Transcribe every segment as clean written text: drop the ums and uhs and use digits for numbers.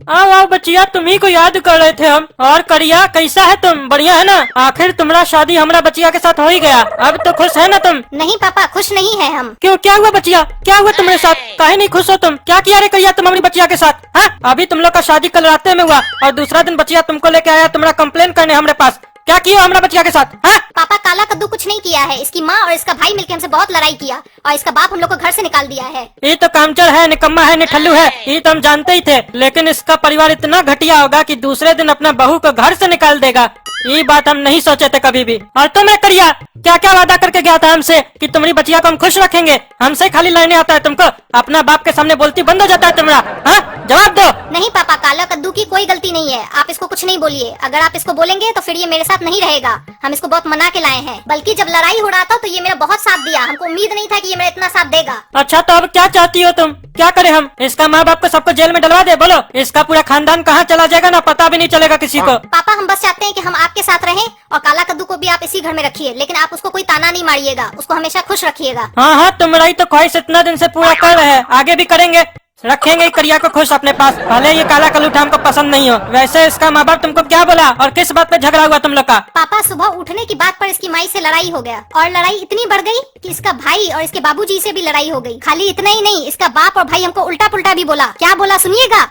आओ आओ बचिया, तुम्ही को याद कर रहे थे हम। और करिया कैसा है तुम? बढ़िया है ना? आखिर तुम्हारा शादी हमारा बचिया के साथ हो ही गया, अब तो खुश है ना तुम? नहीं पापा, खुश नहीं है हम। क्यों, क्या हुआ बचिया? क्या हुआ तुम्हारे साथ? काहे नहीं खुश हो तुम? क्या किया रे करिया तुम हमारी बचिया के साथ? हाँ, अभी तुम लोग का शादी कल रात में हुआ और दूसरा दिन बचिया तुमको लेके आया तुम्हारा कंप्लेन करने हमारे पास। क्या किया हमारा बचिया के साथ? हाँ? पापा, काला कद्दू कुछ नहीं किया है। इसकी माँ और इसका भाई मिलकर हमसे बहुत लड़ाई किया और इसका बाप हम लोग को घर से निकाल दिया है। ये तो कामचोर है, निकम्मा है, निठल्लू है, ये तो हम जानते ही थे। लेकिन इसका परिवार इतना घटिया होगा कि दूसरे दिन अपना बहू को घर से निकाल देगा, ये बात हम नहीं सोचे थे कभी भी। और तुम करिया क्या क्या वादा करके गया था हमसे कि तुम्हारी बचिया को हम खुश रखेंगे? हमसे खाली लड़ने आता है तुमको, अपना बाप के सामने बोलती बंद हो जाता है तुम्हारा। हाँ, जवाब दो। नहीं पापा, काला कद्दू की कोई गलती नहीं है। आप इसको कुछ नहीं बोलिए। अगर आप इसको बोलेंगे तो फिर ये मेरे साथ नहीं रहेगा। हम इसको बहुत मना के लाए हैं, बल्कि जब लड़ाई हो रहा था तो ये मेरा बहुत साथ दिया। हमको उम्मीद नहीं था कि ये मेरा इतना साथ देगा। अच्छा, तो अब क्या चाहती हो तुम? क्या करें हम? इसका माँ बाप को सबको जेल में डलवा दे? बोलो, इसका पूरा खानदान कहाँ चला जाएगा ना पता भी नहीं चलेगा किसी को। पापा, हम बस चाहते हैं कि हम आपके साथ रहें और काला कद्दू को भी आप इसी घर में रखिए, लेकिन आप उसको कोई ताना नहीं मारिएगा, उसको हमेशा खुश रखिएगा। हाँ हाँ, तुम्हारी तो ख्वाहिश इतना दिन से पूरा कर रहे हैं, आगे भी करेंगे, रखेंगे करिया को खुश अपने पास। भले ये काला कलूठा हमको पसंद नहीं हो। वैसे इसका माँ बाप तुमको क्या बोला और किस बात पे झगड़ा हुआ तुम लोग का? पापा, सुबह उठने की बात पर इसकी माई से लड़ाई हो गया और लड़ाई इतनी बढ़ गई कि इसका भाई और इसके बाबूजी से भी लड़ाई हो गई। खाली इतना ही नहीं, इसका बाप और भाई हमको उल्टा पुल्टा भी बोला। क्या बोला सुनिएगा?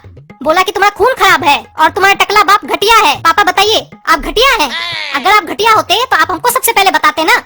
बोला कि तुम्हारा खून खराब है और तुम्हारा टकला बाप घटिया है। पापा बताइए, आप घटिया हैं? अगर आप घटिया होते तो आप हमको सबसे पहले बताते ना।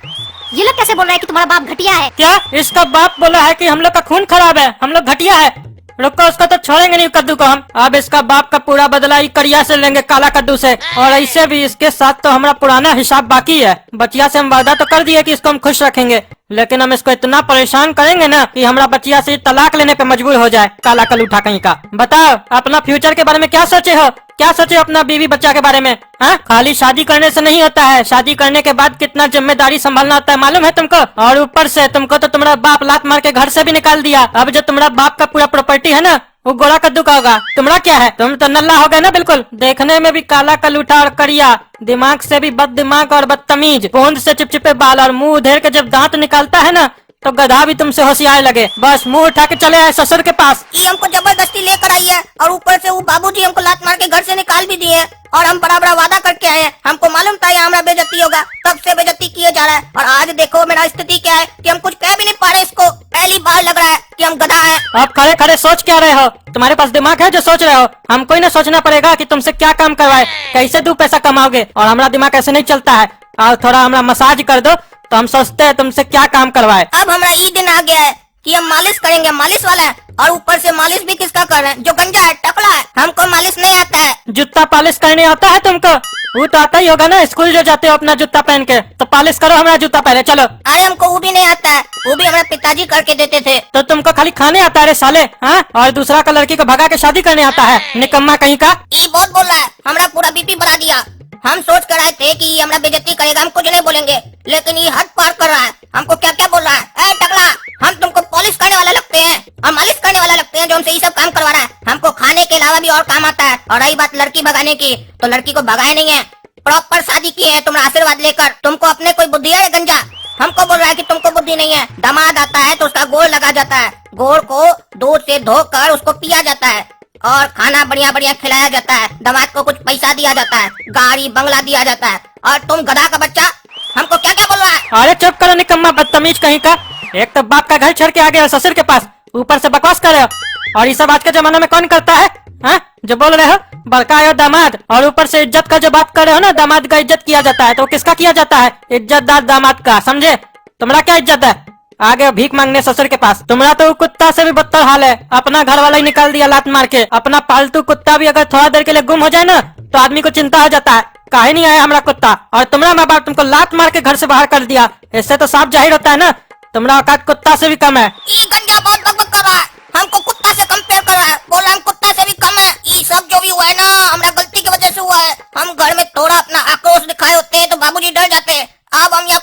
ये लोग कैसे बोल रहे हैं कि तुम्हारा बाप घटिया है? क्या इसका बाप बोला है कि हम लोग का खून खराब है, हम लोग घटिया है? रुको, उसको तो छोड़ेंगे नहीं कद्दू को हम। अब इसका बाप का पूरा बदला ही करिया से लेंगे, काला कद्दू से। और ऐसे भी इसके साथ तो हमारा पुराना हिसाब बाकी है। बचिया से हम वादा तो कर दिए कि इसको हम खुश रखेंगे, लेकिन हम इसको इतना परेशान करेंगे ना कि हमारा बचिया से तलाक लेने पे मजबूर हो जाए। काला कलूठा कहीं का। बताओ, अपना फ्यूचर के बारे में क्या सोचे हो? क्या सोचे अपना बीवी बच्चा के बारे में? हाँ, खाली शादी करने से नहीं होता है, शादी करने के बाद कितना जिम्मेदारी संभालना होता है मालूम है तुमको? और ऊपर से तुमको तो तुम्हारा बाप लात मार के घर से भी निकाल दिया। अब जो तुम्हारा बाप का पूरा प्रॉपर्टी है ना, वो गोरा कद्दू का होगा। तुम्हारा क्या है? तुम तो नल्ला हो गए ना बिल्कुल, देखने में भी काला कलूठा और करिया, दिमाग से भी बद दिमाग और बदतमीज। बूंद से चिपचिपे बाल और मुंह उधेर के जब दांत निकालता है ना तो गधा भी तुमसे होशियार लगे। बस मुंह उठा के चले आए ससुर के पास। ये हमको जबरदस्ती लेकर आई है और ऊपर से वो बाबूजी हमको लात मार के घर से निकाल भी दिए हैं और हम बड़ा बड़ा वादा करके आए हैं। हमको मालूम था यहाँ हमारा बेइज्जती होगा, तब से बेइज्जती किए जा रहा है। और आज देखो मेरा स्थिति क्या है कि हम कुछ कह भी नहीं पा रहे। इसको पहली बार लग रहा है कि हम गधा है। आप खड़े खड़े सोच क्या रहे हो? तुम्हारे पास दिमाग है जो सोच रहे हो? हमको ही ना सोचना पड़ेगा कि तुमसे क्या काम करवाए, कैसे 2 पैसा कमाओगे। और हमारा दिमाग ऐसे नहीं चलता है। और थोड़ा हमारा मसाज कर दो तो हम सोचते हैं तुमसे क्या काम करवाए। अब हमारा ये दिन आ गया है कि हम मालिश करेंगे, मालिश वाला है। और ऊपर से मालिश भी किसका कर रहे हैं? जो गंजा है, टकला है। हमको मालिश नहीं आता है। जूता पॉलिश करने आता है तुमको? वो तो आता ही होगा ना, स्कूल जो जाते हो अपना जूता पहन के, तो पॉलिश करो हमारा जूता पहले। चलो। अरे हमको वो भी नहीं आता है, वो भी हमारे पिताजी करके देते थे। तो तुमको खाली खाने आता है रे साले? हाँ, और दूसरा का लड़की को भगा के शादी करने आता है, निकम्मा कहीं का। ये बहुत बोल रहा है, हमारा पूरा बीपी बढ़ा दिया। हम सोच कर आए थे कि ये हमारा बेइज्जती करेगा, हम कुछ नहीं बोलेंगे, लेकिन ये हद पार कर रहा है। हमको क्या क्या बोल रहा है। ए टकला, हम तुमको पॉलिश करने वाला लगते हैं और मालिश करने वाला लगते हैं जो हमसे ये सब काम करवा रहा है। हमको खाने के अलावा भी और काम आता है। और रही बात लड़की भगाने की, तो लड़की को भगाए नहीं है, प्रॉपर शादी की है तुम्हारा आशीर्वाद लेकर। तुमको अपने कोई बुद्धि है गंजा? हमको बोल रहा है कि तुमको बुद्धि नहीं है। दामाद आता है तो उसका गोड़ लगा जाता है, गोड़ को दूध से धोकर उसको पिया जाता है और खाना बढ़िया बढ़िया खिलाया जाता है। दामाद को कुछ पैसा दिया जाता है, गाड़ी बंगला दिया जाता है। और तुम गधा का बच्चा हमको क्या क्या बोल रहा है। अरे चुप करो निकम्मा बदतमीज कहीं का। एक तो बाप का घर छोड़ के आ गया ससुर के पास, ऊपर से बकवास कर रहे हो। और ये सब आज के जमाने में कौन करता है? हाँ, जो बोल रहे हो बड़का आयो दामाद, और ऊपर से इज्जत का जो बात कर रहे हो ना, दामाद का इज्जत किया जाता है, तो किसका किया जाता है? इज्जतदार दामाद का, समझे? तुम्हारा क्या इज्जत है? आगे भीख मांगने ससुर के पास। तुम्हारा तो कुत्ता से भी बदतर हाल है, अपना घर वाला ही निकाल दिया लात मार के। अपना पालतू कुत्ता भी अगर थोड़ा देर के लिए गुम हो जाए ना तो आदमी को चिंता हो जाता है, काहे नहीं आया हमारा कुत्ता। और तुम्हारा माँ बाप तुमको लात मार के घर से बाहर कर दिया, इससे तो साफ जाहिर होता है ना तुम्हारा औकात कुत्ता से भी कम है। ये गंजा बहुत बकबक कर रहा है, हमको कुत्ता से कंपेयर कर रहा है, बोल रहा है हम कुत्ता से भी कम है। ये सब जो भी हुआ है ना हमारा गलती की वजह से हुआ है। हम घर में थोड़ा अपना आक्रोश दिखाए होते हैं तो बाबूजी डर जाते हैं। अब हम यहाँ